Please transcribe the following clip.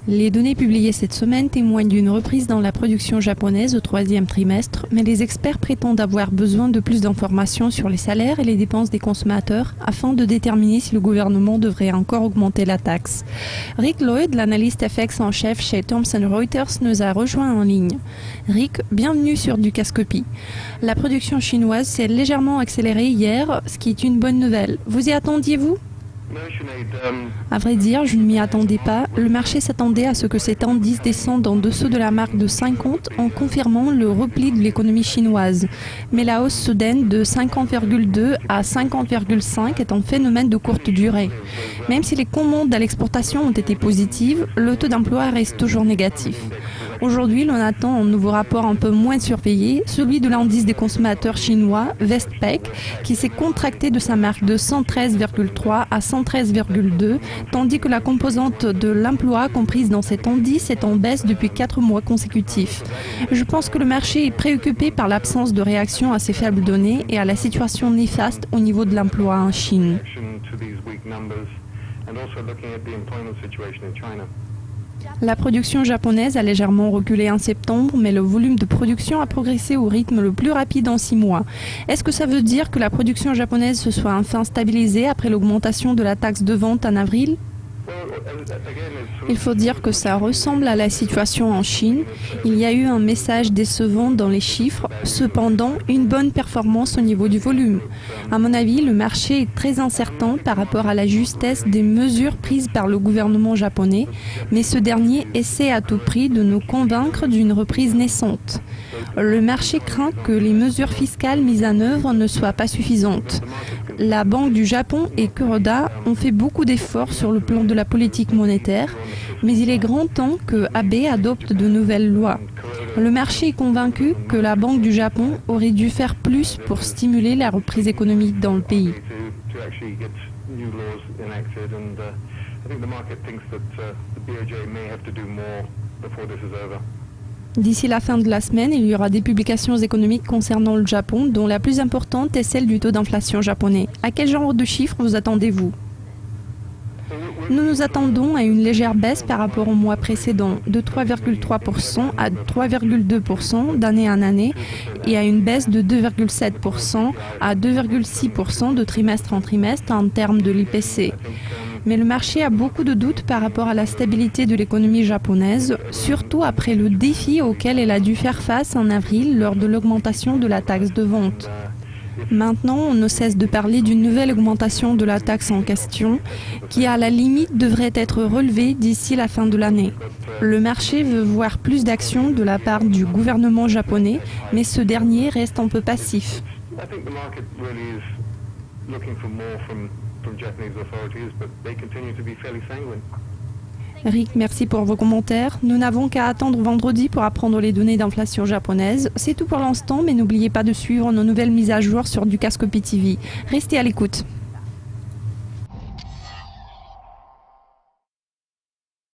Les données publiées cette semaine témoignent d'une reprise dans la production japonaise au troisième trimestre, mais les experts prétendent avoir besoin de plus d'informations sur les salaires et les dépenses des consommateurs afin de déterminer si le gouvernement devrait encore augmenter la taxe. Rick Lloyd, l'analyste FX en chef chez Thomson Reuters, nous a rejoint en ligne. Rick, bienvenue sur Dukascopy. La production chinoise s'est légèrement accélérée hier, ce qui est une bonne nouvelle. Vous y attendiez-vous ? À vrai dire, je ne m'y attendais pas. Le marché s'attendait à ce que cet indice descende en dessous de la marque de 50 en confirmant le repli de l'économie chinoise. Mais la hausse soudaine de 50,2 à 50,5 est un phénomène de courte durée. Même si les commandes à l'exportation ont été positives, le taux d'emploi reste toujours négatif. Aujourd'hui, l'on attend un nouveau rapport un peu moins surveillé, celui de l'indice des consommateurs chinois, Westpac, qui s'est contracté de sa marque de 113,3 à 113,2, tandis que la composante de l'emploi comprise dans cet indice est en baisse depuis 4 mois consécutifs. Je pense que le marché est préoccupé par l'absence de réaction à ces faibles données et à la situation néfaste au niveau de l'emploi en Chine. La production japonaise a légèrement reculé en septembre, mais le volume de production a progressé au rythme le plus rapide en 6 mois. Est-ce que ça veut dire que la production japonaise se soit enfin stabilisée après l'augmentation de la taxe de vente en avril ? Il faut dire que ça ressemble à la situation en Chine. Il y a eu un message décevant dans les chiffres, cependant une bonne performance au niveau du volume. À mon avis, le marché est très incertain par rapport à la justesse des mesures prises par le gouvernement japonais, mais ce dernier essaie à tout prix de nous convaincre d'une reprise naissante. Le marché craint que les mesures fiscales mises en œuvre ne soient pas suffisantes. La Banque du Japon et Kuroda ont fait beaucoup d'efforts sur le plan de la politique monétaire, mais il est grand temps que Abe adopte de nouvelles lois. Le marché est convaincu que la Banque du Japon aurait dû faire plus pour stimuler la reprise économique dans le pays. D'ici la fin de la semaine, il y aura des publications économiques concernant le Japon, dont la plus importante est celle du taux d'inflation japonais. À quel genre de chiffres vous attendez-vous ? Nous nous attendons à une légère baisse par rapport au mois précédent, de 3,3% à 3,2% d'année en année, et à une baisse de 2,7% à 2,6% de trimestre en trimestre en termes de l'IPC. Mais le marché a beaucoup de doutes par rapport à la stabilité de l'économie japonaise, surtout après le défi auquel elle a dû faire face en avril lors de l'augmentation de la taxe de vente. Maintenant, on ne cesse de parler d'une nouvelle augmentation de la taxe en question, qui à la limite devrait être relevée d'ici la fin de l'année. Le marché veut voir plus d'actions de la part du gouvernement japonais, mais ce dernier reste un peu passif. Rick, merci pour vos commentaires. Nous n'avons qu'à attendre vendredi pour apprendre les données d'inflation japonaise. C'est tout pour l'instant, mais n'oubliez pas de suivre nos nouvelles mises à jour sur Dukascopy TV. Restez à l'écoute.